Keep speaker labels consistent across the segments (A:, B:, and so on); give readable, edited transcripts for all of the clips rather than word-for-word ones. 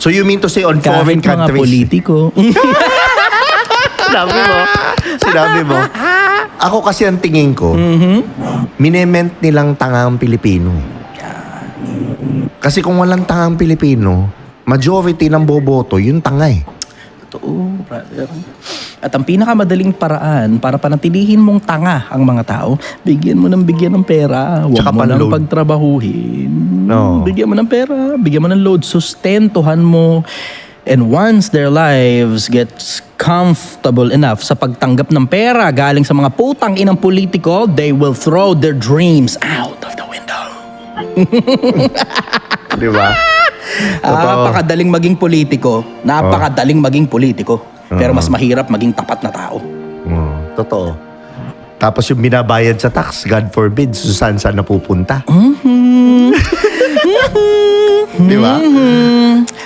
A: So you mean to say on
B: Kahit
A: foreign
B: mga
A: countries?
B: politiko.
A: Sinabi mo. Ako kasi ang tingin ko, minement nilang tanga ang Pilipino. Kasi kung walang tanga ang Pilipino, majority ng boboto, yung tanga eh.
B: Totoo, brother. At ang pinakamadaling paraan para panatilihin mong tanga ang mga tao, bigyan mo ng pera. Huwag
A: Tsaka
B: mo nang
A: pan-load.
B: pagtrabahuhin.
A: No.
B: Bigyan mo ng pera, bigyan mo ng load, sustentuhan mo. And once their lives gets comfortable enough sa pagtanggap ng pera galing sa mga putang inang politiko, they will throw their dreams out of the window.
A: Di ba?
B: Napakadaling maging politiko. Napakadaling maging politiko. Pero mas mahirap maging tapat na tao.
A: Totoo. Tapos yung binabayad sa tax, God forbid, saan napupunta. Di ba?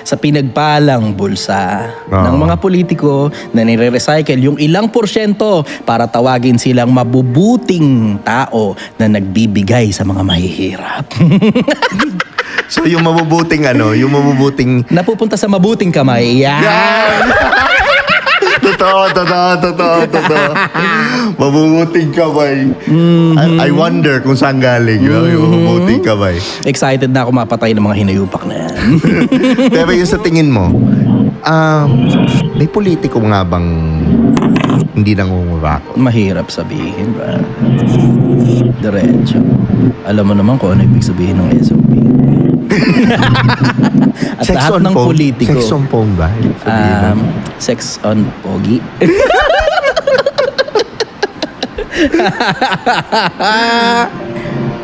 B: Sa pinagpalang bulsa ng mga politiko na nire-recycle yung ilang porsyento para tawagin silang mabubuting tao na nagbibigay sa mga mahihirap.
A: So yung mabubuting
B: Napupunta sa mabuting kamay. Yan!
A: Totoo. Mabubuting kamay. I wonder kung saan galing yung mabubuting kamay.
B: Excited na ako mapatay ng mga hinayupak na yan.
A: Pero yung sa tingin mo, may politiko nga bang hindi nangungurakot?
B: Mahirap sabihin, ba? Diretso. Alam mo naman kung ano ibig sabihin ng SOP. At
A: Sex
B: lahat
A: on
B: ng
A: phone?
B: politiko.
A: Sex on phone ba?
B: Sex on pogi.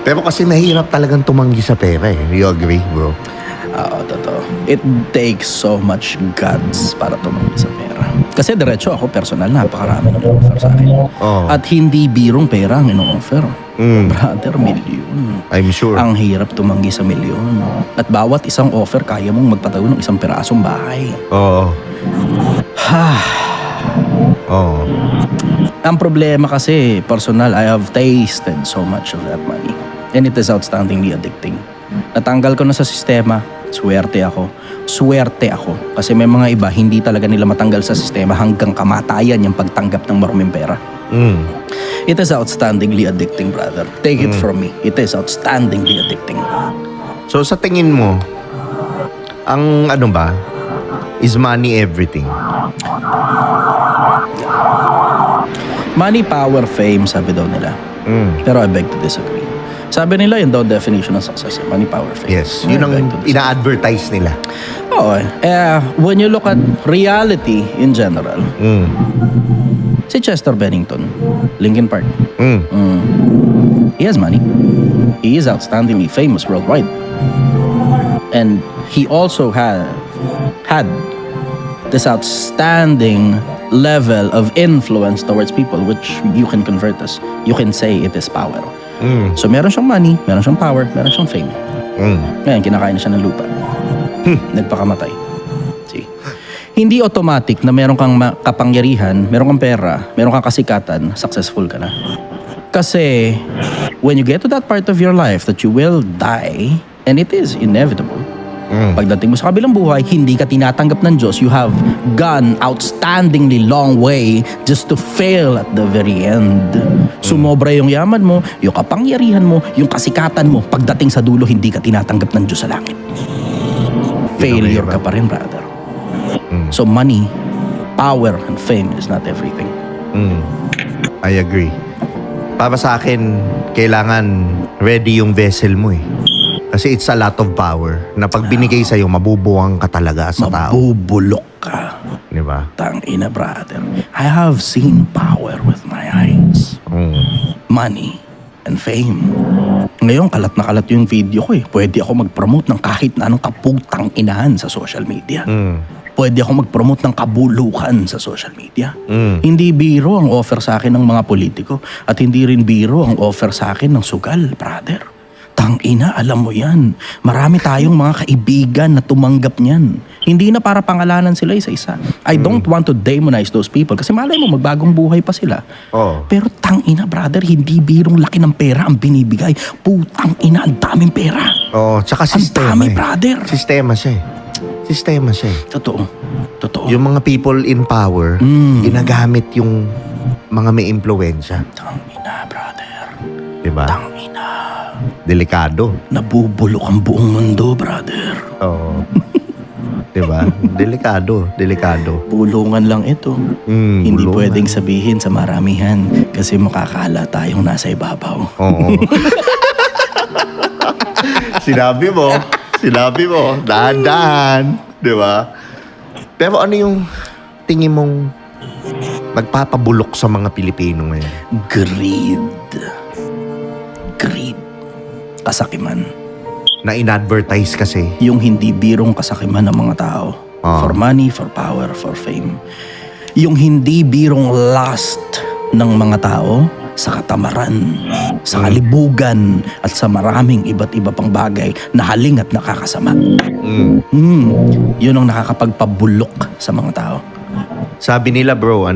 A: Pero kasi mahirap talagang tumanggi sa pera eh. You agree, bro?
B: Oo, totoo. It takes so much guts para tumanggi sa pera. Kasi diretso ako, personal, napakarami ng offer sa akin.
A: Oh.
B: At hindi birong pera ang ino-offer. Brother, milyon.
A: I'm sure.
B: Ang hirap tumanggi sa milyon. At bawat isang offer, kaya mong magpatayo ng isang pirasong bahay.
A: Oo. Oo.
B: Ang problema kasi, personal, I have tasted so much of that money. And it is outstandingly addicting. Natanggal ko na sa sistema, swerte ako. Kasi may mga iba, hindi talaga nila matanggal sa sistema hanggang kamatayan yung pagtanggap ng maruming pera. It is outstandingly addicting, brother. Take it from me. It is outstandingly addicting.
A: So sa tingin mo, ang is money everything?
B: Money, power, fame, sabi daw nila. Pero I beg to disagree. Sabi nila, yun daw definition ng success. Money, power, fame.
A: Yes. Yun ang ina-advertise nila.
B: Oo. When you look at reality in general, si Chester Bennington, Linkin Park, he has money. He is outstandingly famous worldwide. And he also had this outstanding level of influence towards people, which you can convert as, you can say it is power. So meron siyang money, meron siyang power, meron siyang fame. Ngayon, kinakain na siya ng lupa. Nagpakamatay. See? Hindi automatic na meron kang kapangyarihan, meron kang pera, meron kang kasikatan, successful ka na. Kasi when you get to that part of your life that you will die, and it is inevitable, pagdating mo sa kabilang buhay, hindi ka tinatanggap ng Diyos. You have gone outstandingly long way just to fail at the very end. Sumobra yung yaman mo, yung kapangyarihan mo, yung kasikatan mo. Pagdating sa dulo, hindi ka tinatanggap ng Diyos sa langit. Failure ka pa rin, brother. So money, power, and fame is not everything.
A: I agree. Para sa akin, kailangan ready yung vessel mo eh. Kasi it's a lot of power na pag binigay sa'yo, mabubuwang ka talaga sa tao.
B: Mabubulok ka.
A: Diba?
B: Tangina, brother. I have seen power with my eyes. Money and fame. Ngayon, kalat na kalat yung video ko eh. Pwede ako mag-promote ng kahit na anong kaputang inahan sa social media. Pwede ako mag-promote ng kabulukan sa social media. Hindi biro ang offer sa akin ng mga politiko at hindi rin biro ang offer sa akin ng sugal, brother. Tangina, alam mo yan. Marami tayong mga kaibigan na tumanggap niyan. Hindi na para pangalanan sila isa-isa. I don't want to demonize those people kasi malay mo, magbagong buhay pa sila. Pero tangina, brother, hindi birong laki ng pera ang binibigay. Putang ina, ang daming pera.
A: Tsaka sistema.
B: Ang dami, brother.
A: Sistema siya eh. Sistema siya eh.
B: Totoo.
A: Yung mga people in power, ginagamit yung mga may impluwensya.
B: Tangina, brother.
A: Diba?
B: Tangina.
A: Delikado.
B: Nabubulok ang buong mundo, brother.
A: Oo. Diba? Delikado.
B: Bulungan lang ito. Hindi
A: bulungan.
B: pwedeng sabihin sa maramihan kasi makakala tayong nasa ibabaw.
A: Oo. Sinabi mo, dahan-dahan. Diba? Pero ano yung tingin mong nagpapabulok sa mga Pilipino ngayon?
B: Greed. Kasakiman.
A: Na in-advertise kasi.
B: Yung hindi birong kasakiman ng mga tao.
A: Ah.
B: For money, for power, for fame. Yung hindi birong lust ng mga tao sa katamaran, sa kalibugan, at sa maraming iba't iba pang bagay na haling at nakakasama. Yun ang nakakapagpabulok sa mga tao.
A: Sabi nila bro,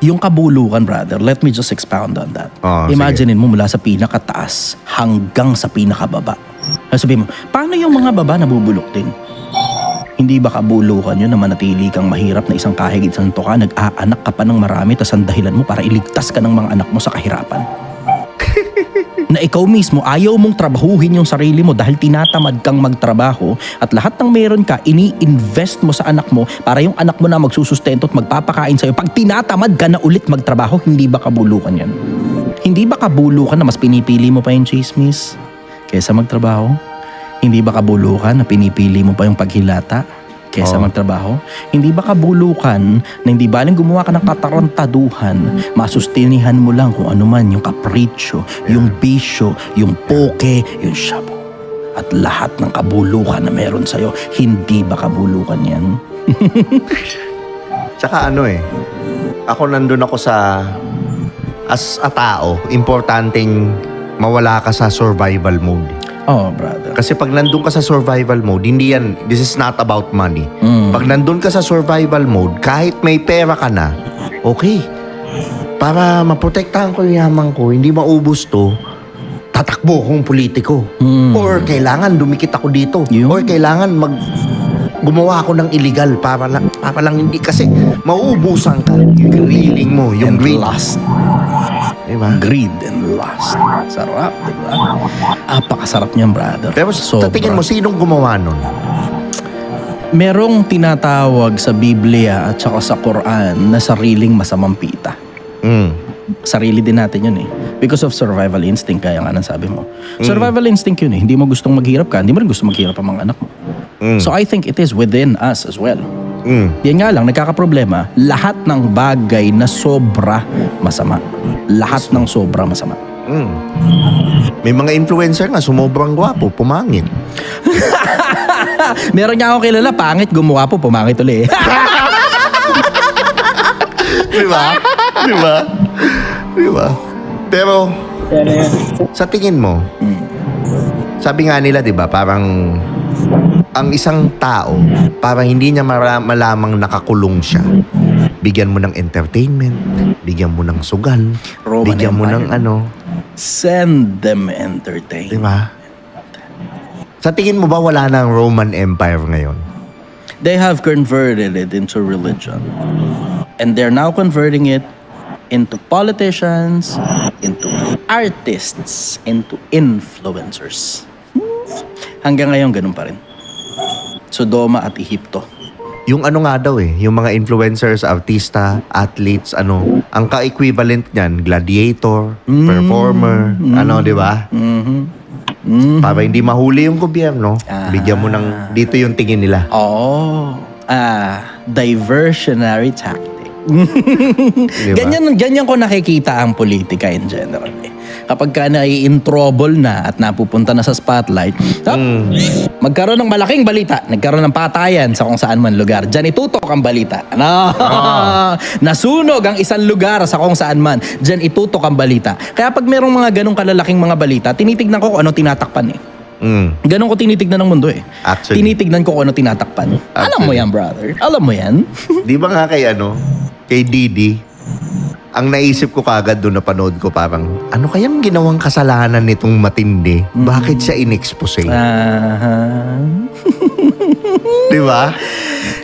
B: Yung kabulukan, brother, let me just expound on that. Imaginein mo mula sa pinakataas hanggang sa pinakababa. Sabihin mo, paano yung mga baba nabubulok din? Hindi ba kabulukan yun na manatili kang mahirap na isang kahig isang tuka, nag-aanak ka pa ng marami, tas ang dahilan mo para iligtas ka ng mga anak mo sa kahirapan? Na ikaw mismo, ayaw mong trabahuhin yung sarili mo dahil tinatamad kang magtrabaho at lahat ng meron ka, ini-invest mo sa anak mo para yung anak mo na magsusustento at magpapakain sa'yo. Pag tinatamad ka na ulit magtrabaho, hindi ba kabulukan yan? Hindi ba kabulukan na mas pinipili mo pa yung chismis kaysa magtrabaho? Hindi ba kabulukan na pinipili mo pa yung paghilata kaysa magtrabaho? Hindi ba kabulukan na hindi baling gumawa ka ng katarantaduhan, masustinihan mo lang kung ano man yung kapritsyo, yung bisyo, yung poke, yung shabu, at lahat ng kabulukan na meron sa'yo? Hindi ba kabulukan yan?
A: Tsaka ako nandun ako as a tao, importanteng mawala ka sa survival mode.
B: Oh, brother.
A: Kasi pag nandun ka sa survival mode, this is not about money. Pag nandun ka sa survival mode, kahit may pera ka na, okay. Para maprotektahan ko yung yaman ko, hindi maubos to, tatakbo akong politiko. Or kailangan dumikit ako dito. Or kailangan gumawa ako ng illegal para lang hindi kasi mauubusan ka. Yung feeling mo, yung greed.
B: Lust.
A: Diba?
B: Greed and lust. Sarap, diba? Apakasarap niyan, brother.
A: Pero sa tingin mo, sinong gumawa nun?
B: Merong tinatawag sa Biblia at saka sa Quran na sariling masamang pita. Sarili din natin yun eh. Because of survival instinct, kaya nga nang sabi mo. Survival instinct yun eh. Hindi mo gustong maghirap ka, hindi mo rin gusto maghirap ang mga anak mo. So I think it is within us as well. Yan nga lang, nagkakaproblema, lahat ng bagay na sobra masama. Lahat ng sobra masama. May mga influencer nga, sumobrang gwapo, pumangit. Meron niya akong kilala, pangit, gumawa po, pumangit ulit.
A: Diba? Pero, sa tingin mo, sabi nga nila, diba, parang ang isang tao, para hindi niya malamang nakakulong siya, bigyan mo ng entertainment, bigyan mo ng sugal, bigyan mo ng
B: Send them entertainment.
A: Diba? Sa tingin mo ba wala ng Roman Empire ngayon?
B: They have converted it into religion. And they're now converting it into politicians, into artists, into influencers. Hanggang ngayon, ganun pa rin. Sodoma at Ehipto.
A: Yung nga daw yung mga influencers, artista, athletes, ang ka-equivalent niyan, gladiator, performer, di ba? Para hindi mahuli yung gobyerno, bigyan mo ng, dito yung tingin nila.
B: Diversionary tactic.
A: Diba?
B: Ganyan ko nakikita ang politika in general. Kapag ka nai-in trouble na at napupunta na sa spotlight, magkaroon ng malaking balita, nagkaroon ng patayan sa kung saan man lugar. Diyan itutok ang balita. Nasunog ang isang lugar sa kung saan man. Diyan itutok ang balita. Kaya pag merong mga ganong kalalaking mga balita, tinitignan ko kung ano tinatakpan Ganon ko tinitignan ng mundo
A: Actually.
B: Tinitignan ko kung ano tinatakpan. Alam mo yan, brother. Alam mo yan.
A: Di ba nga kay Didi, ang naisip ko kagad doon na panood ko parang, ano kayang ginawang kasalanan nitong matindi? Bakit siya in-expose? Di ba?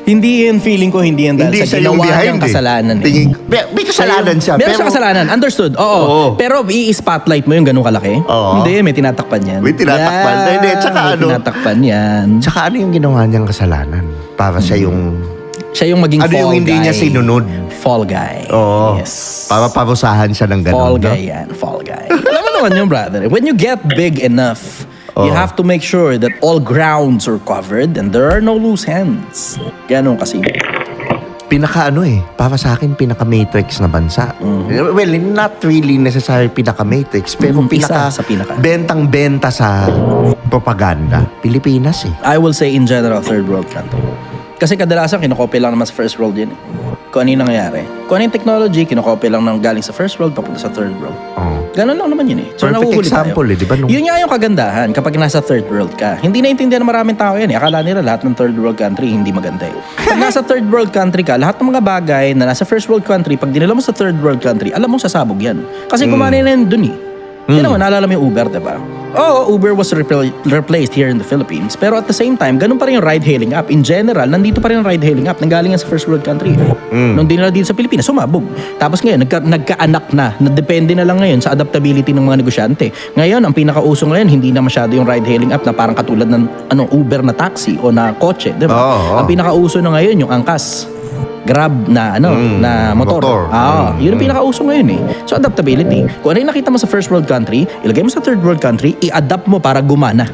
B: Hindi yan, feeling ko, hindi yan dahil
A: Hindi
B: sa
A: siya yung
B: ginawa
A: behind
B: niyang kasalanan.
A: Tingin, may kasalanan siya.
B: Meron siya kasalanan. Understood. Oo. Pero i-spotlight mo yung ganun kalaki?
A: Oo.
B: Hindi, may tinatakpan yan.
A: May tinatakpan. Hindi, tsaka
B: may tinatakpan yan.
A: Tsaka ano yung ginawa niyang kasalanan? Para siya yung...
B: Siya yung maging
A: Ano
B: fall
A: yung hindi
B: guy.
A: niya sinunod?
B: Fall guy.
A: Oo.
B: Yes.
A: Para parusahan siya ng ganun.
B: Fall
A: no?
B: guy yan. Fall guy. Alam mo naman yun, brother. When you get big enough, you have to make sure that all grounds are covered and there are no loose hands. Ganon kasi.
A: Para sa akin, pinaka-matrix na bansa. Well, not really necessarily pinaka-matrix, pero
B: Isa sa pinaka.
A: bentang-benta sa propaganda. Pilipinas eh.
B: I will say in general, third world country. Kasi kadalasan, kinokopy lang naman sa first world yun eh. Kung ano yung nangyayari. Kung ano yung technology, kinokopy lang ng galing sa first world, papunta sa third world.
A: Oh.
B: Ganon lang naman yun eh. So,
A: Perfect
B: nahuhuli
A: example
B: tayo.
A: eh, di ba?
B: Yun nga yung kagandahan kapag nasa third world ka. Hindi naintindihan ng maraming tao yan eh. Akala nila lahat ng third world country hindi maganda eh. Pag nasa third world country ka, lahat ng mga bagay na nasa first world country, pag dinala mo sa third world country, alam mong sasabog yan. Kasi kumanin na yun dun eh. Yun naman, naalala mo yung Uber, diba? Oo, Uber was replaced here in the Philippines. Pero at the same time, ganun pa rin yung ride-hailing app. In general, nandito pa rin yung ride-hailing app. Nanggaling yan sa first world country. Nung dinala dito sa Pilipinas, sumabog. Tapos ngayon, nagkaanak na. Depende na lang ngayon sa adaptability ng mga negosyante. Ngayon, ang pinakauso ngayon, hindi na masyado yung ride-hailing app na parang katulad ng Uber na taxi o na kotse, diba?
A: Oo.
B: Ang pinakauso na ngayon, yung angkas. Grab na na motor. Yun ang pinakauso ngayon eh. So adaptability. Kung ano yung nakita mo sa first world country, ilagay mo sa third world country, i-adapt mo para gumana.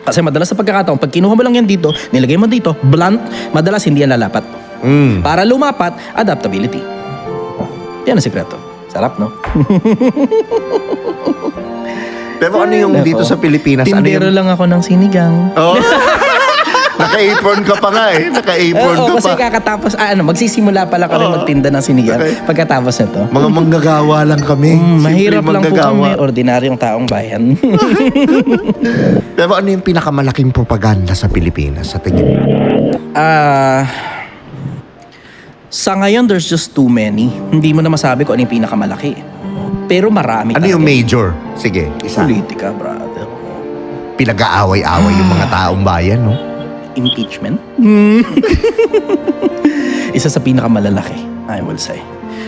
B: Kasi madalas sa pagkakataon, pag kinuha mo lang yan dito, nilagay mo dito, blunt, madalas hindi yan lalapat. Para lumapat, adaptability. Yan ang sikreto. Sarap, no?
A: Pero ano yung dito sa Pilipinas?
B: Tindero lang ako ng sinigang.
A: Oh. Naka-apron ka pa nga eh. Naka-apron ka
B: kasi
A: pa.
B: kakatapos, magsisimula pala kami magtinda ng sinigang. Pagkatapos nito.
A: Mga manggagawa lang kami.
B: Mahirap
A: Simple
B: lang po
A: manggagawa.
B: kami, ordinaryong taong bayan.
A: Pero ano yung pinakamalaking propaganda sa Pilipinas sa tingin mo?
B: Sa ngayon, there's just too many. Hindi mo na masabi kung ano yung pinakamalaki. Pero marami
A: Ano yung major? Sige, isa.
B: Politika, brother.
A: Pinag-aaway-away yung mga taong bayan, no?
B: Impeachment? Isa sa pinakamalalaki, I will say.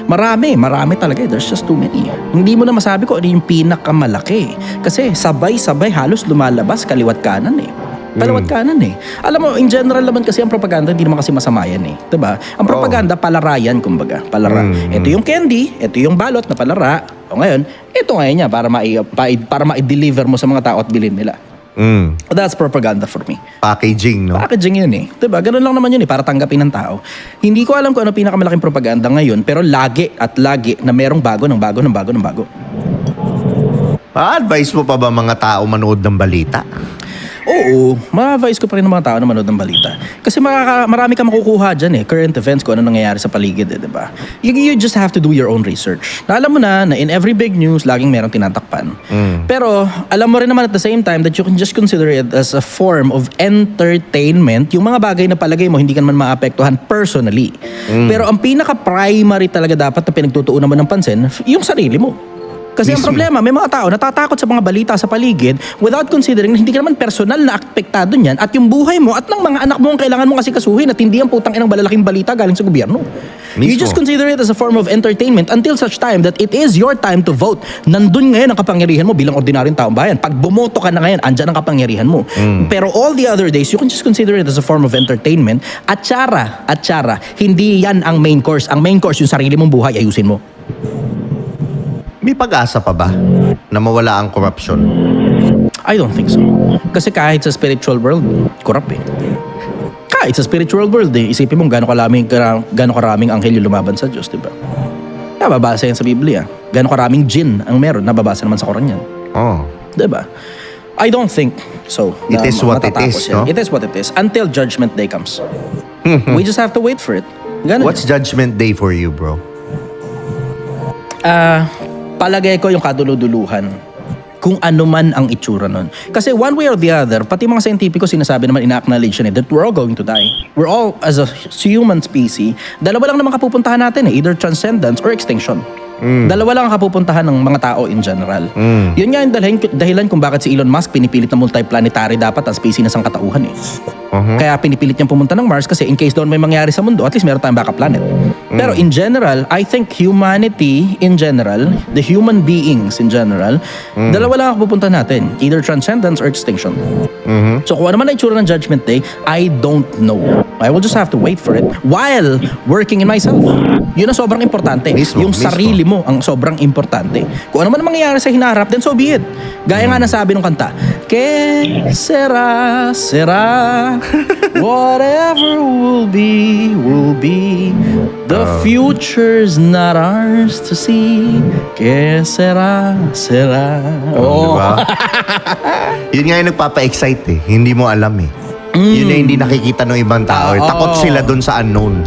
B: Marami talaga. There's just too many. Hindi mo na masabi kung ano yung pinakamalaki. Kasi sabay-sabay halos lumalabas kaliwat kanan eh. Kaliwat kanan eh. Alam mo, in general naman kasi ang propaganda, hindi naman kasi masama yan eh. Diba? Ang propaganda, palarayan kumbaga. Palara. Ito yung candy, ito yung balot na palara. O ngayon, ito ngayon niya para ma-deliver mo sa mga tao at bilhin nila. That's propaganda for me.
A: Packaging, no?
B: Packaging yun eh. Diba? Ganun lang naman yun eh, para tanggapin ng tao. Hindi ko alam kung ano pinakamalaking propaganda ngayon, pero lagi na merong bago.
A: Pa-advise mo pa ba mga tao manood ng balita?
B: Oo, ma-advise ko pa rin ng mga tao na manood ng balita. Kasi marami ka makukuha dyan eh, current events, kung ano nangyayari sa paligid eh, diba? You just have to do your own research. Na alam mo na in every big news, laging merong tinatakpan. Pero alam mo rin naman at the same time that you can just consider it as a form of entertainment. Yung mga bagay na palagay mo, hindi ka naman maapektuhan personally. Pero ang pinaka-primary talaga dapat na pinagtutuunan mo ng pansin, yung sarili mo. Kasi ang problema, may mga tao natatakot sa mga balita sa paligid without considering na hindi ka naman personal na apektado niyan at yung buhay mo at ng mga anak mo ang kailangan mong asikasuhin at hindi ang putang inang malalaking balita galing sa gobyerno. You just consider it as a form of entertainment until such time that it is your time to vote. Nandun ngayon ang kapangyarihan mo bilang ordinaryong taong bayan. Pag bumoto ka na ngayon, andyan ang kapangyarihan mo. Pero all the other days, you can just consider it as a form of entertainment. At tsara, hindi yan ang main course. Ang main course, yung sarili mong buhay, ayusin mo.
A: May pag-asa pa ba na mawala ang corruption?
B: I don't think so. Kasi kahit sa spiritual world, corrupt eh. Kahit sa spiritual world eh, isipin mo gano'ng karaming anghel yung lumaban sa Diyos, diba? Nababasa yan sa Biblia. Gano'ng karaming jinn ang meron, nababasa naman sa Quran yan. Diba? I don't think so.
A: It is what it is, no?
B: It is what it is. Until Judgment Day comes. We just have to wait for it. Ganun
A: What's Judgment Day for you, bro?
B: Palagay ko yung kaduluduluhan kung ano man ang itsura nun. Kasi one way or the other, pati mga scientifico sinasabi naman, ina-acknowledge na that we're all going to die. We're all, as a human species, dalawa lang naman kapupuntahan natin eh, either transcendence or extinction. Dalawa lang ang kapupuntahan ng mga tao in general. Yun nga yung dahilan kung bakit si Elon Musk pinipilit na multiplanetary dapat ang species na sangkatauhan eh. Kaya pinipilit niyang pumunta ng Mars kasi in case doon may mangyari sa mundo, at least meron tayong backup planet. Pero in general, I think humanity in general, the human beings in general, dalawa lang ang pupunta natin. Either transcendence or extinction. So kung ano man ang itsura ng Judgment Day, I don't know. I will just have to wait for it while working in myself. Yun ang sobrang importante. Yung sarili mo ang sobrang importante. Kung ano man ang mangyayari sa hinaharap, then so be it. Gaya nga nasabi ng kanta, Que sera, sera, whatever will be, will be. The future's not ours to see. Que sera, sera.
A: Diba? Yun nga yung nagpapa-excite eh. Hindi mo alam eh. Yun na hindi nakikita ng ibang tao. Takot sila dun sa unknown.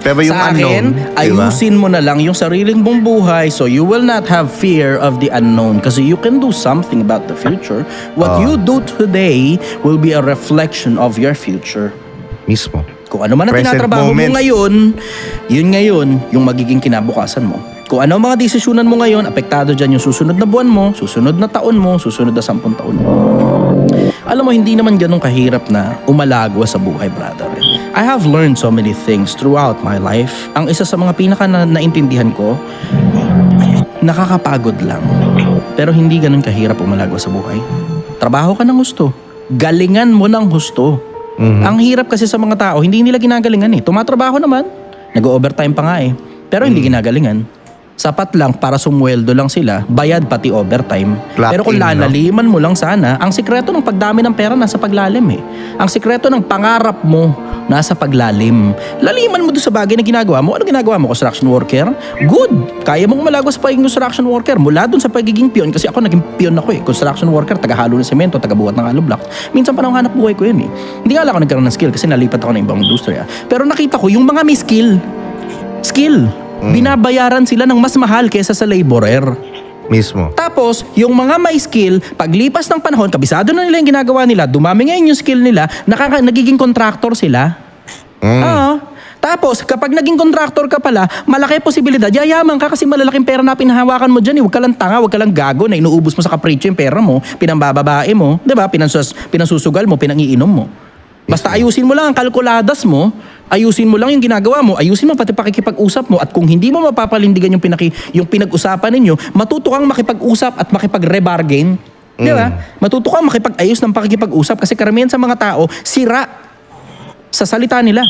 A: Pero yung
B: sa
A: unknown,
B: akin, ayusin mo na lang yung sariling mong buhay so you will not have fear of the unknown kasi you can do something about the future. What you do today will be a reflection of your future.
A: Mismo.
B: Kung ano man ang
A: Present
B: tinatrabaho
A: moment.
B: mo ngayon, yun ngayon yung magiging kinabukasan mo. Kung ano ang mga desisyonan mo ngayon, apektado dyan yung susunod na buwan mo, susunod na taon mo, susunod na 10 taon mo. Alam mo, hindi naman ganun kahirap na umalagwa sa buhay, brother. I have learned so many things throughout my life. Ang isa sa mga pinaka naintindihan ko, nakakapagod lang. Pero hindi ganun kahirap umalagwa sa buhay. Trabaho ka ng gusto. Galingan mo ng gusto. Ang hirap kasi sa mga tao, hindi nila ginagalingan eh. Tumatrabaho naman. Nag-overtime pa nga eh. Pero hindi ginagalingan. Sapat lang para sumweldo lang sila, bayad pati overtime. Pero kung lalaliman mo lang sana, ang sikreto ng pagdami ng pera nasa paglalim eh. Ang sikreto ng pangarap mo nasa paglalim. Laliman mo doon sa bagay na ginagawa mo. Ano ginagawa mo? Construction worker? Good! Kaya mong malagwa sa pagiging construction worker. Mula doon sa pagiging pion, kasi ako naging pion ako eh. Construction worker, tagahalo ng semento, tagabuhat ng hollow block. Minsan pa nang hanap buhay ko yun eh. Hindi nga lang ako nagkaroon ng skill kasi nalipat ako ng ibang industriya. Pero nakita ko yung mga may skill. Binabayaran sila ng mas mahal kaysa sa laborer.
A: Mismo.
B: Tapos, yung mga may skill, paglipas ng panahon, kabisado na nila yung ginagawa nila, dumami ngayon yung skill nila, nagiging contractor sila. Tapos, kapag naging contractor ka pala, malaki posibilidad, yayaman ka kasi malalaking pera na pinahawakan mo dyan. Huwag ka lang tanga, huwag ka lang gago na inuubos mo sa kapritsyo yung pera mo, pinambababae mo, diba? Pinasusugal mo, pinangiinom mo. Basta ayusin mo lang ang kalkuladas mo, ayusin mo lang yung ginagawa mo, ayusin mo pati pakikipag-usap mo, at kung hindi mo mapapalindigan yung pinag-usapan ninyo, matuto kang makipag-usap at makipag-rebargain. Di ba? Matuto kang makipag-ayos ng pakikipag-usap kasi karamihan sa mga tao, sira sa salita nila.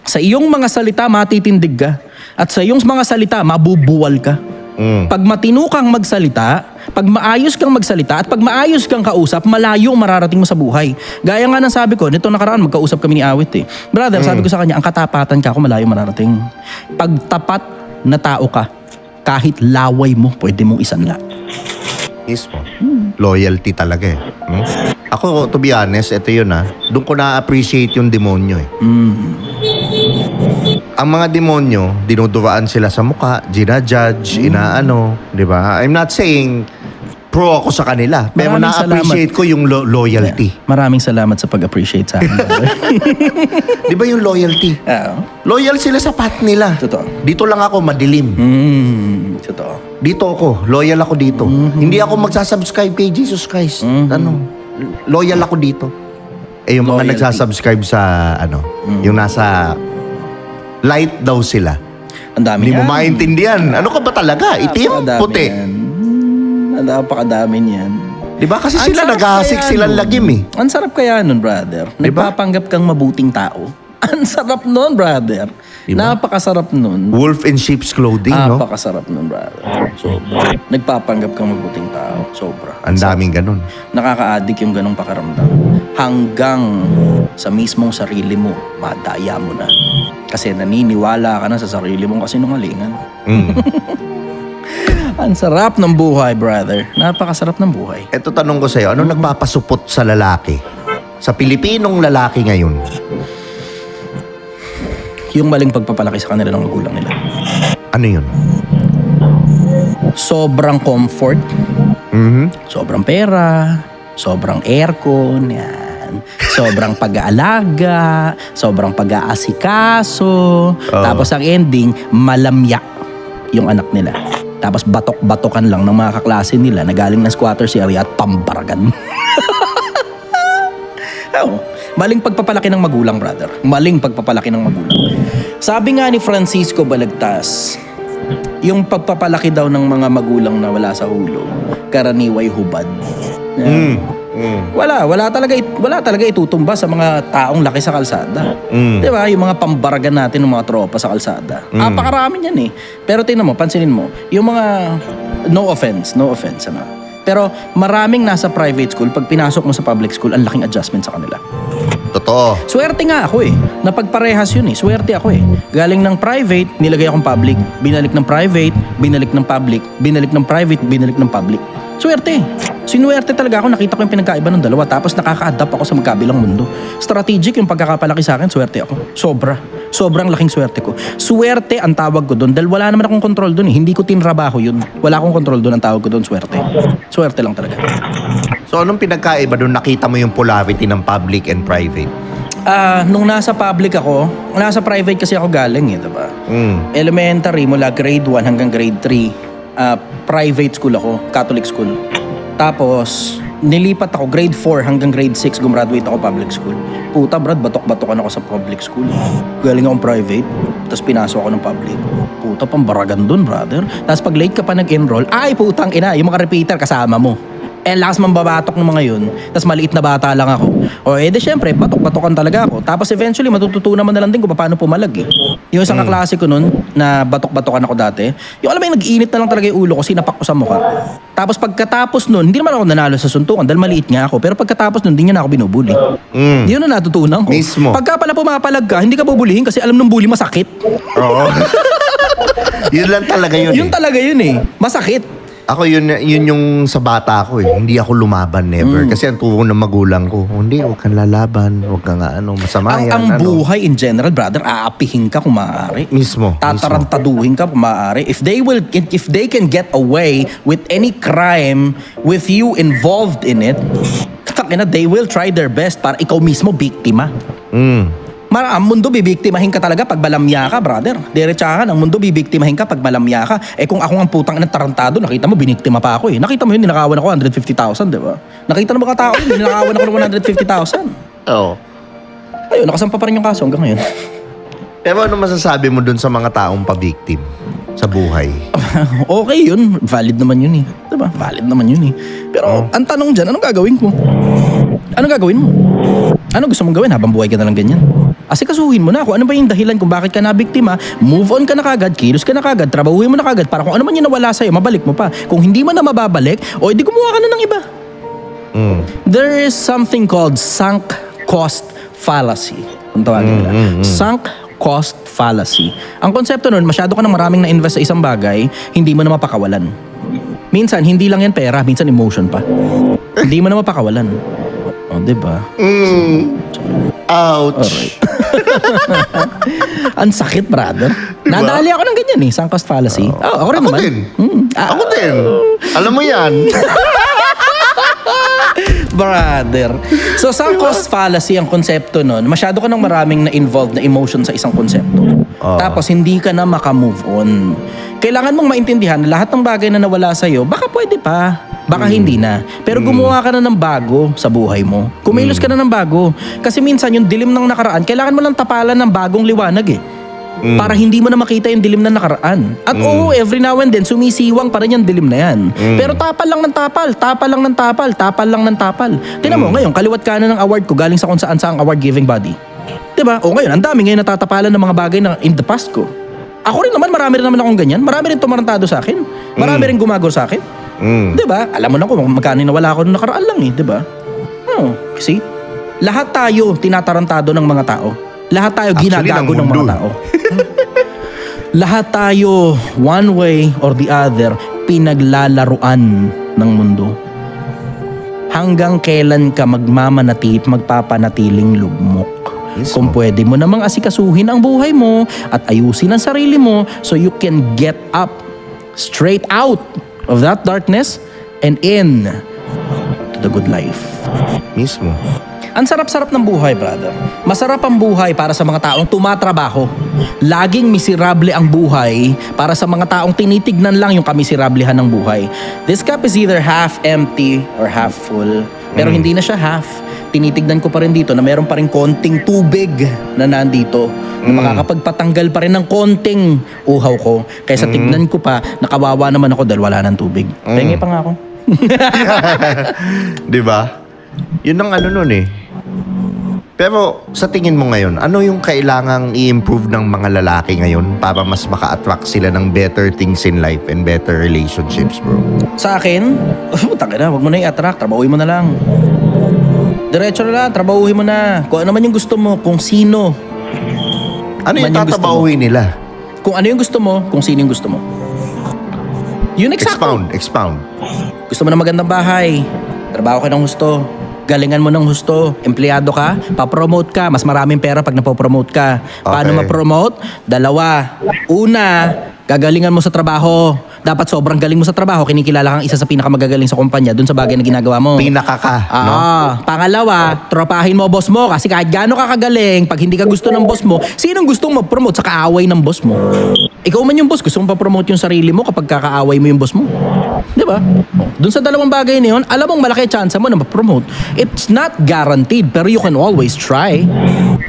B: Sa iyong mga salita, matitindig ka. At sa iyong mga salita, mabubuwal ka. Pag matino kang magsalita, pag maayos kang magsalita, at pag maayos kang kausap, malayo ang mararating mo sa buhay. Gaya nga ng sabi ko, nito nakaraan, magkausap kami ni Awit eh. Brother, sabi ko sa kanya, ang katapatan ka, ako malayo mararating. Pag tapat na tao ka, kahit laway mo, pwede mong isanla.
A: Mismo. Loyalty talaga eh. Ako, to be honest, ito yun doon ko na-appreciate yung demonyo eh. Ang mga demonyo, dinuduraan sila sa mukha, ginajudge, inaano, di ba? I'm not saying pro ako sa kanila, pero
B: Maraming
A: na-appreciate ko yung loyalty.
B: Maraming salamat sa pag-appreciate sa akin.
A: Di ba yung loyalty? Loyal sila sa path nila.
B: Totoo.
A: Dito lang ako madilim.
B: Totoo.
A: Dito ako, loyal ako dito. Hindi ako magsasubscribe kay Jesus Christ. Loyal ako dito. Eh yung mga
B: Loyalty.
A: nagsasubscribe sa yung nasa light daw sila.
B: Ang dami
A: Hindi mo
B: yan.
A: maintindihan. Ano ka ba talaga? Itim,
B: Napakadami
A: puti.
B: yan. Napakadami niyan.
A: Di ba? Kasi
B: Ang
A: sila
B: sarap
A: naghahasik
B: kaya
A: silang
B: nun.
A: lagim eh.
B: Ang sarap kaya nun, brother.
A: Diba?
B: Nagpapanggap kang mabuting tao. Ang sarap nun, brother.
A: Diba?
B: Napakasarap nun.
A: Wolf in sheep's clothing, no?
B: Napakasarap nun, brother. Sobra. Nagpapanggap kang mabuting tao. Sobra.
A: Ang daming ganun.
B: Nakaka-addict yung ganong pakaramdam. Hanggang sa mismong sarili mo, madaya mo na. Kasi naniniwala ka na sa sarili mong kasinungalingan. Ang sarap ng buhay, brother. Napakasarap ng buhay.
A: Ito tanong ko sa'yo, ano nagpapasupot sa lalaki? Sa Pilipinong lalaki ngayon?
B: Yung maling pagpapalaki sa kanila ng magulang nila.
A: Ano yun?
B: Sobrang comfort, sobrang pera, sobrang aircon, yan. Sobrang pag-aalaga, sobrang pag-aasikaso, tapos ang ending, malamya. yung anak nila. Tapos batok-batokan lang ng mga kaklase nila na galing ng squatters area at pambaragan. Oh, maling pagpapalaki ng magulang, brother. Maling pagpapalaki ng magulang. Sabi nga ni Francisco Balagtas, yung pagpapalaki daw ng mga magulang na wala sa hulog, karaniway hubad. Wala talaga itutumba sa mga taong laki sa kalsada. 'Di ba? Yung mga pambaragan natin ng mga tropa sa kalsada. Napakarami niyan eh. Pero tingnan mo, pansinin mo, yung mga no offense ano. Pero maraming nasa private school, pag pinasok mo sa public school, ang laking adjustment sa kanila.
A: Totoo.
B: Swerte nga ako eh. Napagparehas yun eh. Swerte ako eh. Galing ng private, nilagay akong public. Binalik ng private, binalik ng public. Binalik ng private, binalik ng public. Swerte. Sinuwerte talaga ako. Nakita ko yung pinagkaiba ng dalawa. Tapos nakaka-adapt ako sa magkabilang mundo. Strategic yung pagkakapalaki sa akin. Swerte ako. Sobrang laking swerte ko. Swerte ang tawag ko doon dahil wala naman akong control doon eh. Hindi ko tinrabaho yun. Wala akong control doon. Ang tawag ko doon, swerte. Swerte lang talaga.
A: So anong pinagkaiba doon? Nakita mo yung polarity ng public and private?
B: Nung nasa public ako, nasa private kasi ako galing eh, diba? Elementary mula grade 1 hanggang grade 3. Private school ako, Catholic school. Tapos, nilipat ako grade 4 hanggang grade 6, gumraduate ako public school. Puta brad, batok-batokan ako sa public school. Galing akong private, tapos pinasok ako ng public. Puta, pambaragan dun, brother. Tapos pag late ka pa nag-enroll, ay putang ina, yung mga repeater kasama mo. Lakas mambabatok ng mga yun. Tapos maliit na bata lang ako. O de syempre, batok-batokan talaga ako. Tapos eventually, matututunan mo na lang din kung paano pumalag eh. Yung isang kaklase ko nun, na batok-batokan ako dati, yung alam mo yung nag-iinit na lang talaga yung ulo ko, sinapak ko sa mukha. Tapos pagkatapos nun, hindi naman ako nanalo sa suntukan dahil maliit nga ako. Pero pagkatapos nun, hindi niya na ako binubuli. Yun na natutunan ko.
A: Mismo.
B: Pagka pala pumapalag ka, hindi ka bubulihin kasi alam ng bully masakit.
A: Oo. Yun lang talaga yun
B: Yun talaga yun eh. Masakit.
A: Ako yun yung sa bata ko eh. Hindi ako lumaban never. Kasi ang turo ng magulang ko, hindi, huwag kang lalaban, huwag kang masama yan.
B: Ang buhay in general, brother, aapihin ka kung maaari.
A: Mismo.
B: Tatarantaduhin ka kung maaari. If they can get away with any crime with you involved in it, they will try their best para ikaw mismo biktima. Ang mundo bibiktimahin ka talaga pag balamya ka, brother. Diretsahan, ang mundo bibiktimahin ka pag balamya ka. Kung ako ang putang ng tarantado, nakita mo, biniktima pa ako eh. Nakita mo yun, ninakawan ako 150,000, di ba? Nakita ng mga tao yun, ninakawan ako ng 150,000.
A: Oo.
B: Ayun, nakasampa pa rin yung kaso hanggang ngayon.
A: Pero ano masasabi mo dun sa mga taong pa-victim sa buhay?
B: Okay yun. Valid naman yun eh. Diba? Valid naman yun eh. Pero ang tanong dyan, anong gagawin mo? Anong gagawin mo? Ano gusto mong gawin habang buhay ka na lang ganyan? Asikasuhin mo na kung ano ba yung dahilan kung bakit ka nabiktima, move on ka na kagad, kilos ka na kagad, trabahuhin mo na kagad para kung ano man yung nawala sa'yo, mabalik mo pa. Kung hindi man na mababalik, o edi gumawa ka na ng iba. There is something called sunk cost fallacy. Kung tawagin nila. Sunk cost fallacy. Ang konsepto nun, masyado ka na maraming na-invest sa isang bagay, hindi mo na mapakawalan. Minsan, hindi lang yan pera, minsan emotion pa. Hindi mo na mapakawalan. O, diba?
A: Ouch.
B: Alright. Ang sakit, brother. Diba? Nadali ako ng ganyan eh, sunk cost fallacy. Ako rin naman.
A: Ako din. Alam mo yan.
B: Brother. So, sunk cost fallacy ang konsepto nun. Masyado ka nang maraming na-involved na emotion sa isang konsepto. Tapos, hindi ka na maka-move on. Kailangan mong maintindihan na lahat ng bagay na nawala sa'yo, baka pwede pa. Baka hindi na. Pero gumawa ka na ng bago sa buhay mo. Kumilos ka na ng bago. Kasi minsan yung dilim ng nakaraan, kailangan mo lang tapalan ng bagong liwanag eh. Para hindi mo na makita yung dilim ng nakaraan. At every now and then, sumisiwang pa rin yung dilim na yan. Pero tapal lang ng tapal, tapal lang ng tapal, tapal lang ng tapal. Tingnan mo, ngayon, kaliwat ka na ng award ko galing sa kung saan saang award-giving body. Diba? O ngayon, ang dami ngayon natatapalan ng mga bagay na in the past ko. Ako rin naman, marami rin naman akong ganyan. Marami rin tumarantado sa akin. Marami rin gumago sa akin. Diba? Alam mo na kung magkano nawala ako nung nakaraan lang eh. Diba? See? Lahat tayo tinatarantado ng mga tao. Lahat tayo ginagago ng mga tao. Lahat tayo, one way or the other, pinaglalaruan ng mundo. Hanggang kailan ka magpapanatiling lugmok. Kung pwede mo namang asikasuhin ang buhay mo at ayusin ang sarili mo so you can get up straight out of that darkness and in to the good life.
A: Mismo.
B: Ang sarap-sarap ng buhay, brother. Masarap ang buhay para sa mga taong tumatrabaho. Laging miserable ang buhay para sa mga taong tinitignan lang yung kamiserablehan ng buhay. This cup is either half empty or half full. Pero hindi na siya half. Tinitignan ko pa rin dito na meron pa rin konting tubig na nandito na makakapagpatanggal pa rin ng konting uhaw ko. Kaysa tignan ko pa, nakawawa naman ako dahil wala ng tubig. Pengi pa nga ako.
A: Diba? Yun ang ano nun eh. Pero sa tingin mo ngayon, ano yung kailangang i-improve ng mga lalaki ngayon para mas maka-attract sila ng better things in life and better relationships, bro?
B: Sa akin, taka na, wag mo na i-attract, trabahuin mo na lang. Diretso na lang, trabahuin mo na. Kung ano man yung gusto mo, kung sino.
A: Ano yung tatabahuin nila?
B: Kung ano yung gusto mo, kung sino yung gusto mo. Yun example.
A: Expound.
B: Gusto mo ng magandang bahay, trabaho ka ng gusto, galingan mo ng gusto, empleyado ka, papromote ka, mas maraming pera pag napopromote ka. Paano ma-promote? Dalawa. Una, gagalingan mo sa trabaho. Dapat sobrang galing mo sa trabaho, kinikilala kang isa sa pinakamagagaling sa kumpanya dun sa bagay na ginagawa mo.
A: Pinaka ka, no?
B: Pangalawa, tropahin mo boss mo kasi kahit gaano ka kagaling, pag hindi ka gusto ng boss mo, sinong gustong mag-promote sa kaaway ng boss mo? Ikaw man yung boss, gusto mong pa-promote yung sarili mo kapag kakaaway mo yung boss mo. Di ba? Dun sa dalawang bagay na yun, alam mong malaki chance mo na ma-promote. It's not guaranteed, pero you can always try.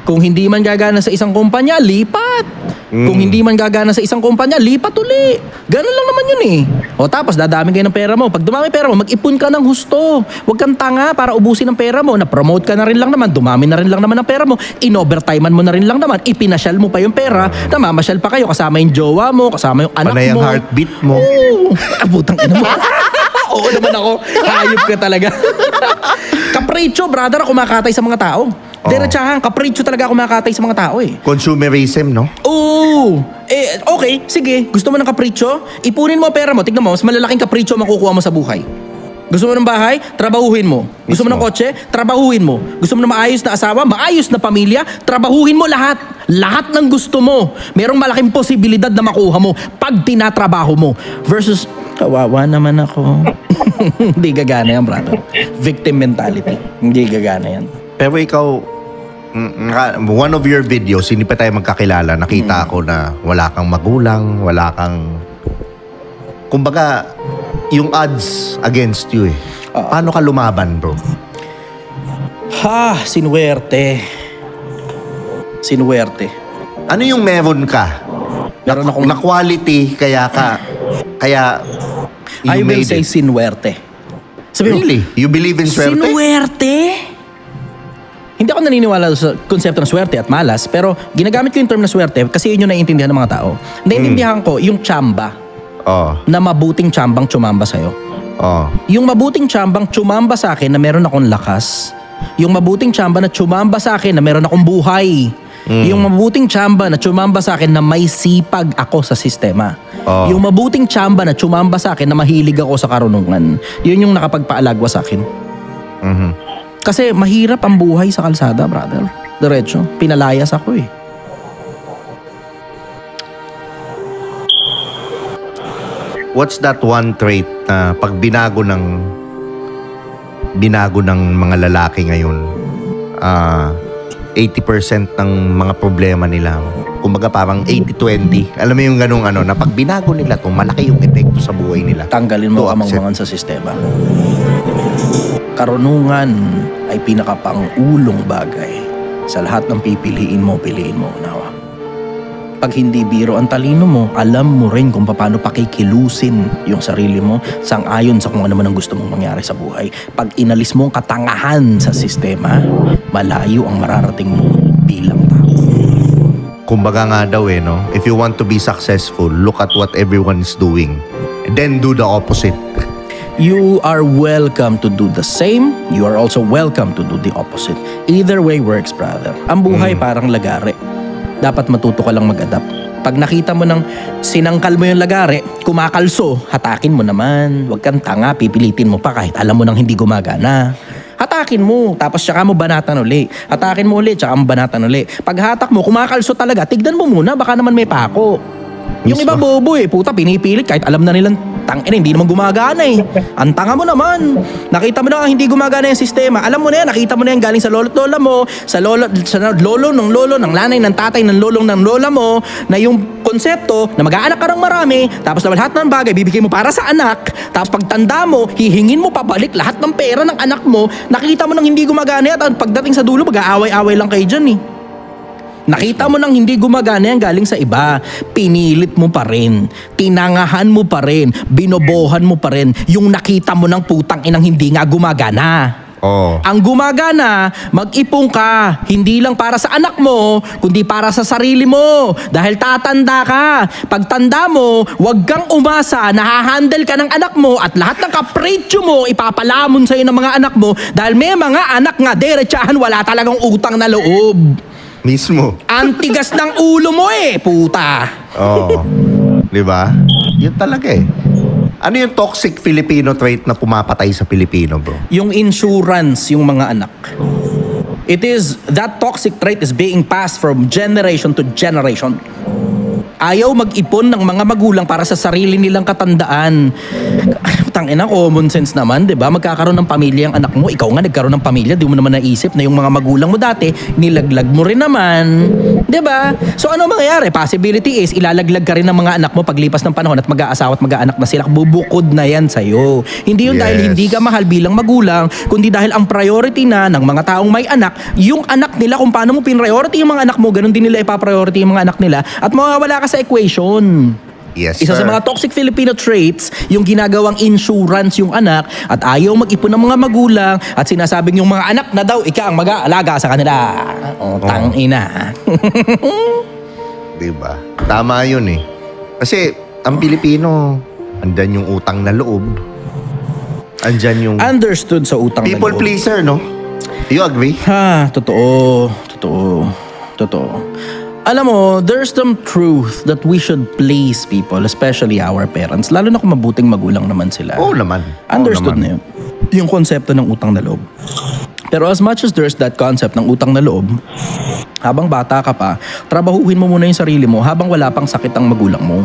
B: Kung hindi man gagana sa isang kumpanya, lipat. Kung hindi man gagana sa isang kumpanya, lipat uli. Ganun lang naman yun eh. O tapos, dadami kayo ng pera mo. Pag dumami pera mo, mag-ipon ka ng husto. Huwag kang tanga para ubusin ang pera mo. Na-promote ka na rin lang naman, dumami na rin lang naman ang pera mo. In-overtimean mo na rin lang naman. Ipinasyal mo pa yung pera. Namamasyal pa kayo kasama yung jowa mo, kasama yung anak
A: Panay
B: mo.
A: ang heartbeat mo.
B: Oo. Abutang ina mo. Oo naman ako. Hayop ka talaga. Kapritsyo, brother, ako kumakatay sa mga tao. Diretsahan, kapritsyo talaga ako kumakatay sa mga tao eh.
A: Consumerism, no?
B: Oo. Okay, sige. Gusto mo ng kapritsyo? Ipunin mo ang pera mo. Tignan mo, mas malalaking kapritsyo makukuha mo sa buhay. Gusto mo ng bahay? Trabahuhin mo. Gusto mo ng kotse? Trabahuhin mo. Gusto mo ng maayos na asawa? Maayos na pamilya? Trabahuhin mo lahat. Lahat ng gusto mo. Merong malaking posibilidad na makuha mo pag tinatrabaho mo. Versus, kawawa naman ako. Hindi gagana yan, brother. Victim mentality. Hindi gagana yan.
A: Pero ikaw, one of your videos, hindi pa tayo magkakilala, nakita ko na wala kang magulang, wala kang... Kumbaga, yung odds against you eh. Paano ka lumaban, bro?
B: Sinuwerte.
A: Ano yung meron ka?
B: Meron akong...
A: Na quality, kaya
B: I will say sinuwerte. Sabi mo,
A: really? You believe in swerte?
B: sinuwerte? Hindi ako naniniwala sa konsepto ng swerte at malas, pero ginagamit ko yung term na swerte kasi yun yung naiintindihan ng mga tao. Naiintindihan ko yung tsamba na mabuting tsambang tsumamba sa'yo. Yung mabuting tsambang tsumamba sa akin na meron akong lakas. Yung mabuting tsamba na tsumamba sa akin na meron akong buhay. Yung mabuting tsamba na tsumamba sa akin na may sipag ako sa sistema. Yung mabuting tsamba na tsumamba sa akin na mahilig ako sa karunungan. Yun yung nakapagpaalagwa sa akin. Kasi mahirap ang buhay sa kalsada, brother. Diretso, pinalayas ako eh.
A: What's that one trait na pag binago ng mga lalaki ngayon, 80% ng mga problema nila, kumbaga parang 80-20. Alam mo yung ganung na pag binago nila to, malaki yung epekto sa buhay nila.
B: Tanggalin mo kamangmangan sa sistema. Karunungan ay pinakapang-ulong bagay. Sa lahat ng pipiliin mo, piliin mo unawa. Pag hindi biro ang talino mo, alam mo rin kung paano pakikilusin yung sarili mo sang-ayon sa kung ano man ang gusto mong mangyari sa buhay. Pag inalis mo ang katangahan sa sistema, malayo ang mararating mo bilang tao.
A: Kumbaga nga daw no? If you want to be successful, look at what everyone's doing. Then do the opposite.
B: You are welcome to do the same. You are also welcome to do the opposite. Either way works, brother. Ang buhay parang lagare. Dapat matuto ka lang mag-adapt. Pag nakita mo ng sinangkal mo yung lagare, kumakalso, hatakin mo naman. Huwag kang tanga, pipilitin mo pa kahit alam mo nang hindi gumagana. Hatakin mo, tapos tsaka mo banatan uli. Hatakin mo uli, tsaka mo banatan uli. Pag hatak mo, kumakalso talaga, tignan mo muna, baka naman may pako. Yung iba bobo puta, pinipilit kahit alam na nilang Tangina, hindi naman gumagana eh. Ang tanga mo naman. Nakita mo na hindi gumagana yung sistema. Alam mo na yan, nakita mo na yan galing sa lolo't lola mo, sa lolo ng nanay, ng tatay, ng lolong ng lola mo, na yung konsepto na mag-aanak ka ng marami, tapos na lahat ng bagay bibigay mo para sa anak, tapos pagtanda mo, hihingin mo pabalik lahat ng pera ng anak mo. Nakita mo nang hindi gumagana yan, at pagdating sa dulo, mag-aaway-aaway lang kayo dyan eh. Nakita mo nang hindi gumagana yan galing sa iba, pinilit mo pa rin, tinangahan mo pa rin, binobohan mo pa rin yung nakita mo ng putang inang hindi nga gumagana.
A: Oh.
B: Ang gumagana, mag-ipon ka, hindi lang para sa anak mo, kundi para sa sarili mo. Dahil tatanda ka. Pagtanda mo, wag kang umasa, nahahandle ka ng anak mo at lahat ng kapritsyo mo, ipapalamon sa'yo ng mga anak mo dahil may mga anak nga, diretsahan, wala talagang utang na loob.
A: Mismo.
B: Antigas ng ulo mo eh, puta.
A: Oo. Di ba? Yun talaga eh. Ano yung toxic Filipino trait na pumapatay sa Pilipino, bro?
B: Yung insurance, yung mga anak. That toxic trait is being passed from generation to generation. Ayaw mag-ipon ng mga magulang para sa sarili nilang katandaan. Tangina, common sense naman, 'di ba? Magkakaroon ng pamilya ang anak mo, ikaw nga nagkaroon ng pamilya, di mo naman naisip na yung mga magulang mo dati, nilaglag mo rin naman, 'di ba? So ano mangyayari? Possibility is ilalaglag ka rin ng mga anak mo paglipas ng panahon at mag-aasawa at mag-aanak na sila. Bubukod na 'yan sa iyo. Hindi yun dahil hindi ka mahal bilang magulang, kundi dahil ang priority na ng mga taong may anak, yung anak nila, kung paano mo pin-priority yung mga anak mo, ganun din nila ipa-priority yung mga anak nila at mawawala ka sa equation.
A: Yes,
B: Isa
A: sir.
B: sa mga toxic Filipino traits, yung ginagawang insurance yung anak at ayaw mag-ipon ng mga magulang at sinasabing yung mga anak na daw ika ang mag-aalaga sa kanila. O, tangina.
A: Diba? Tama yun eh. Kasi ang Pilipino, andyan yung utang na loob. Andyan yung
B: Understood sa utang na
A: people
B: loob.
A: pleaser, no? You agree?
B: Ha, totoo. Alam mo, there's some truth that we should please people, especially our parents, lalo na kung mabuting magulang naman sila.
A: Oo naman.
B: Understood na yun. Yung konsepto ng utang na loob. Pero as much as there's that concept ng utang na loob, habang bata ka pa, trabahuhin mo muna yung sarili mo habang wala pang sakit ang magulang mo.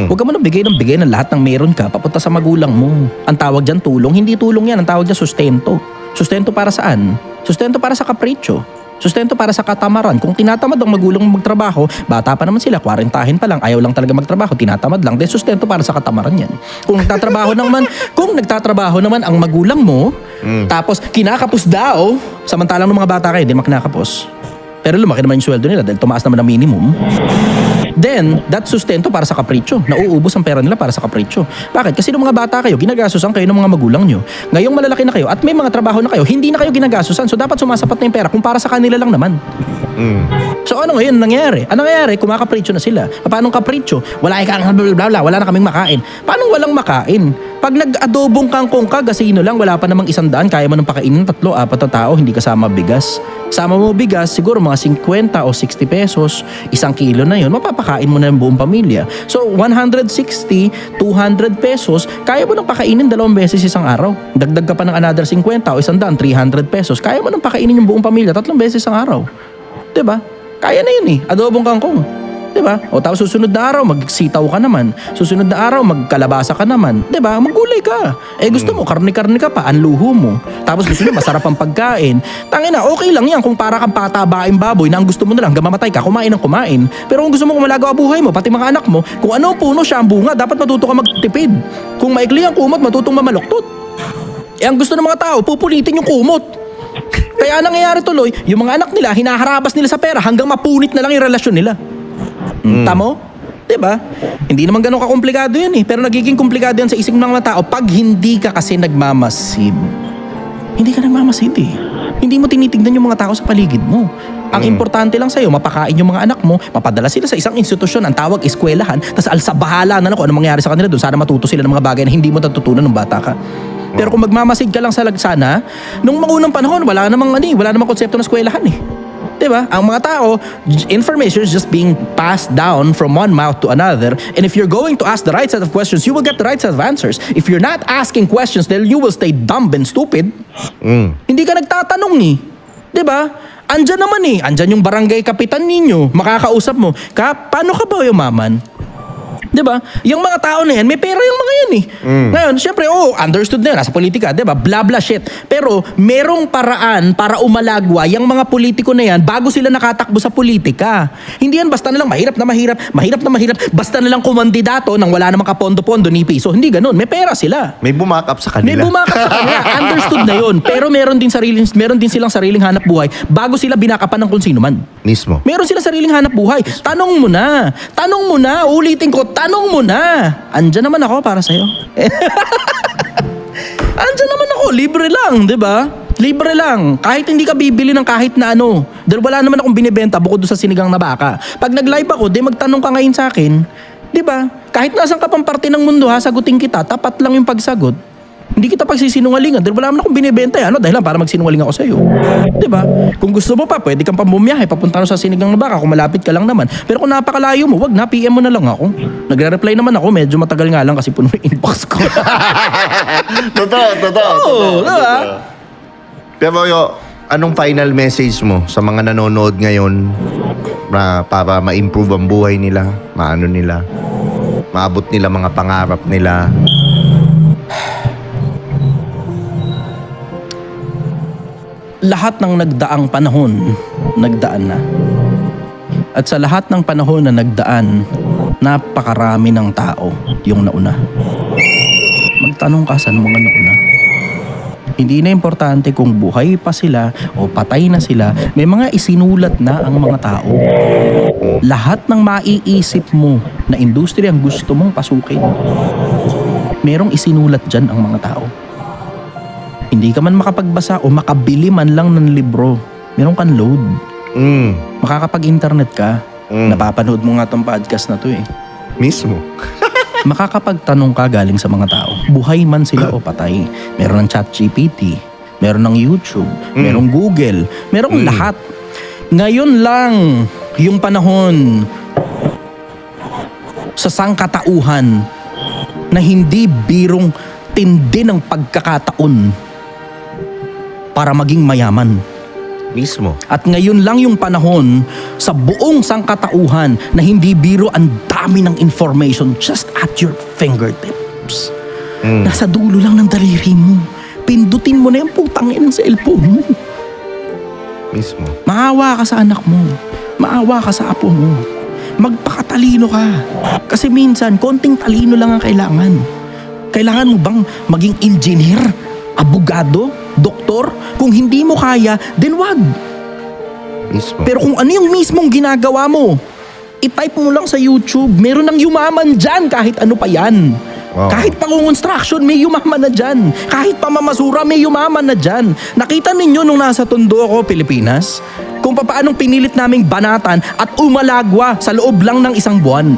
B: Huwag ka muna bigay ng lahat ng meron ka papunta sa magulang mo. Ang tawag dyan tulong, hindi tulong yan. Ang tawag dyan sustento. Sustento para saan? Sustento para sa kapritsyo. Sustento para sa katamaran. Kung tinatamad ang magulang magtrabaho, bata pa naman sila, 40 pa lang, ayaw lang talaga magtrabaho, tinatamad lang, then sustento para sa katamaran yan. Kung nagtatrabaho naman ang magulang mo, tapos kinakapos daw, samantalang ng mga bata kayo, di makinakapos. Pero lumaki naman yung sweldo nila dahil tumaas naman ang minimum. Then, that sustento para sa kapritsyo. Nauubos ang pera nila para sa kapritsyo. Bakit? Kasi nung mga bata kayo, ginagastosan kayo ng mga magulang nyo. Ngayong malalaki na kayo at may mga trabaho na kayo, hindi na kayo ginagastosan. So, dapat sumasapat na yung pera kung para sa kanila lang naman. So, ano ngayon nangyayari? Ano nangyayari? Kumakapritsyo na sila. Paano kapritsyo? Wala wala na kaming makain. Paano walang makain? Pag nag-adobong kangkong ka, gasino lang, wala pa namang 100, kaya mo nang pakainin 3-4 na tao, hindi kasama bigas. Sama mo bigas, siguro mga 50 o 60 pesos, 1 kilo na yun, mapapakain mo na yung buong pamilya. So, 160, 200 pesos, kaya mo nang pakainin 2 beses isang araw. Dagdag ka pa ng another 50 o 100, 300 pesos, kaya mo nang pakainin yung buong pamilya 3 beses isang araw. Diba? Kaya na yun eh, adobong kangkong. Diba? O tapos susunod na araw, magsitaw ka naman. Susunod na araw, magkalabasa ka naman. Diba? Maggulay ka. Eh gusto mo, karne-karne ka pa, anluho mo. Tapos gusto mo, masarap ang pagkain. Tangina, okay lang yan kung para kang patabaing baboy na ang gusto mo na lang, gamamatay ka, kumain ng kumain. Pero kung gusto mo kumalagaw ang buhay mo, pati mga anak mo, kung ano puno siya ang bunga, dapat matuto ka magtipid. Kung maikli ang kumot, matutong mamaluktot. Eh ang gusto ng mga tao, pupulitin yung kumot. Kaya nangyayari tuloy, yung mga anak nila, hinaharabas nila sa pera hanggang mapunit na lang yung relasyon nila. Tamo? Diba? Hindi naman ganun kakomplikado yan eh. Pero nagiging komplikado yan sa isip ng mga tao pag hindi ka kasi nagmamasid. Hindi ka nagmamasid eh. Hindi mo tinitignan yung mga tao sa paligid mo. Ang importante lang sa'yo, mapakain yung mga anak mo, mapadala sila sa isang institusyon, ang tawag eskwelahan, tas alsabahala na lang kung ano mangyari sa kanila doon. Sana matuto sila ng mga bagay na hindi mo natutunan nung bata ka. Pero kung magmamasid ka lang sa lagsana, nung maunang panahon, wala namang konsepto ng eskwelahan eh. Diba? Ang mga tao, information is just being passed down from one mouth to another. And if you're going to ask the right set of questions, you will get the right set of answers. If you're not asking questions, then you will stay dumb and stupid. Hindi ka nagtatanong eh. Diba? Andyan naman eh. Andyan yung barangay kapitan ninyo. Makakausap mo. Paano ka ba yumaman? 'Di ba? Yung mga tao na yan, may pera yung mga yan eh. Ngayon, syempre, understood na yun, nasa politika, 'di ba? Blah blah shit. Pero merong paraan para umalagwa yung mga politiko na yan bago sila nakatakbo sa politika. Hindi yan basta na lang mahirap na mahirap, basta na lang kumandidato nang wala namang kapondo-pondo ni piso. Hindi ganoon. May pera sila.
A: May bumakap sa
B: May
A: kanila.
B: bumakap sa kanila. Understood na yun. Pero meron din silang sariling hanap buhay bago sila binakapan ng kung sino man.
A: Mismo.
B: Meron sila sariling hanap buhay. Tanong mo na. Ulitin ko, tanong mo na. Andyan naman ako para sa'yo. Andyan naman ako. Libre lang, di ba? Libre lang. Kahit hindi ka bibili ng kahit na ano. Dahil wala naman akong binibenta bukod doon sa sinigang na baka. Pag nag-live ako, magtanong ka ngayon sa akin. Di ba? Kahit nasan ka pang parte ng mundo, sagutin kita. Tapat lang yung pagsagot. Hindi kita pagsisinungalingan dahil wala naman akong binibenta dahil lang para magsinungaling ako sa iyo. 'Di ba? Kung gusto mo pa, pwede kang pabumiyahe papunta sa sinigang na baka kung malapit ka lang naman. Pero kung napakalayo mo, wag na, PM mo na lang ako. Nagre-reply naman ako, medyo matagal nga lang kasi puno yung inbox ko.
A: Totoo.
B: Oo, 'di ba?
A: Pero anong final message mo sa mga nanonood ngayon para ma-improve ang buhay nila, maabot nila mga pangarap nila?
B: Lahat ng nagdaang panahon, nagdaan na. At sa lahat ng panahon na nagdaan, napakarami ng tao yung nauna. Magtanong ka sa mga nauna. Hindi na importante kung buhay pa sila o patay na sila, may mga isinulat na ang mga tao. Lahat ng maiisip mo na industriya ang gusto mong pasukin, merong isinulat dyan ang mga tao. Hindi ka man makapagbasa o makabili man lang ng libro, meron kang load. Makakapag-internet ka. Napapanood mo nga tong podcast na to eh.
A: Mismo.
B: Makakapagtanong ka galing sa mga tao. Buhay man sila o patay. Meron ng ChatGPT, meron ng YouTube, merong Google, merong lahat. Ngayon lang yung panahon sa sangkatauhan na hindi birong tindi ng pagkakataon para maging mayaman.
A: Mismo.
B: At ngayon lang yung panahon sa buong sangkatauhan na hindi biro, ang dami ng information just at your fingertips. Nasa dulo lang ng daliri mo. Pindutin mo na yung putang ng cellphone mo.
A: Mismo.
B: Maawa ka sa anak mo. Maawa ka sa apo mo. Magpakatalino ka. Kasi minsan, konting talino lang ang kailangan. Kailangan mo bang maging engineer, abogado, doktor? Kung hindi mo kaya, then wag.
A: Mismo.
B: Pero kung ano yung mismong ginagawa mo, i-type mo lang sa YouTube, meron ng yumaman dyan kahit ano pa yan.
A: Wow.
B: Kahit pang-construction, may yumaman na dyan. Kahit pamamasura, may yumaman na dyan. Nakita ninyo nung nasa Tondo ako, Pilipinas, kung paanong pinilit naming banatan at umalagwa sa loob lang ng isang buwan.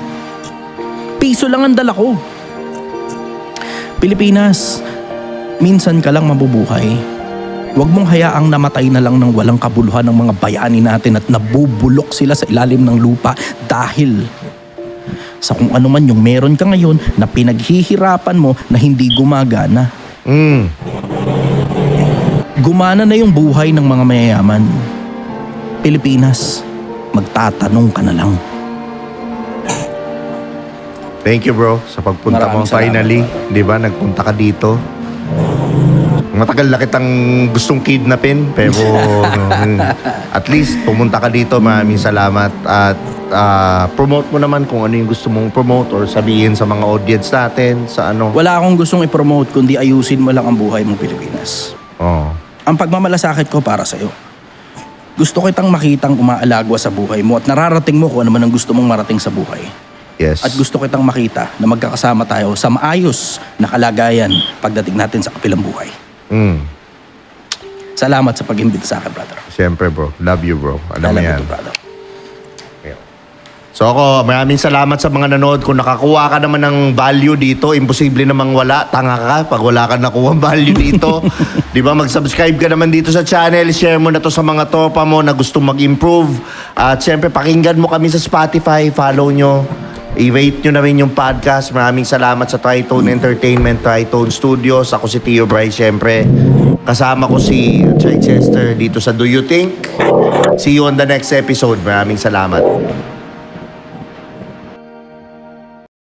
B: Piso lang ang dala ko. Pilipinas, minsan ka lang mabubuhay. Huwag mong hayaang namatay na lang ng walang kabuluhan ng mga bayani natin at nabubulok sila sa ilalim ng lupa dahil sa kung ano man yung meron ka ngayon na pinaghihirapan mo na hindi gumagana. Gumana na yung buhay ng mga mayayaman. Pilipinas, magtatanong ka na lang.
A: Thank you bro sa pagpunta
B: Maraming
A: mo finally. Di ba? Nagpunta ka dito. Matagal na kitang gustong kidnapin pero at least pumunta ka dito. Maraming salamat at promote mo naman kung ano yung gusto mong promote or sabihin sa mga audience natin sa ano.
B: Wala akong gustong i-promote kundi ayusin mo lang ang buhay mo, Pilipinas. Ang pagmamalasakit ko para sa'yo. Gusto kitang makitang umaalagwa sa buhay mo at nararating mo kung ano man ang gusto mong marating sa buhay.
A: Yes.
B: At gusto kitang makita na magkakasama tayo sa maayos na kalagayan pagdating natin sa kapilang buhay. Salamat sa pag-imbita sa akin, brother.
A: Siyempre bro. Love you bro. Alam mo yan.
B: Ito, brother.
A: So ako, maraming salamat sa mga nanood. Kung nakakuha ka naman ng value dito, imposible namang wala. Tanga ka pag wala ka nakuha value dito. Di ba? Mag-subscribe ka naman dito sa channel. Share mo na to sa mga tropa mo na gustong mag-improve. At syempre, pakinggan mo kami sa Spotify. Follow nyo. I-rate nyo na rin yung podcast. Maraming salamat sa Tritone Entertainment, Tritone Studios. Ako si Tio Bryce, syempre. Kasama ko si Chichester dito sa Do You Think? See you on the next episode. Maraming salamat.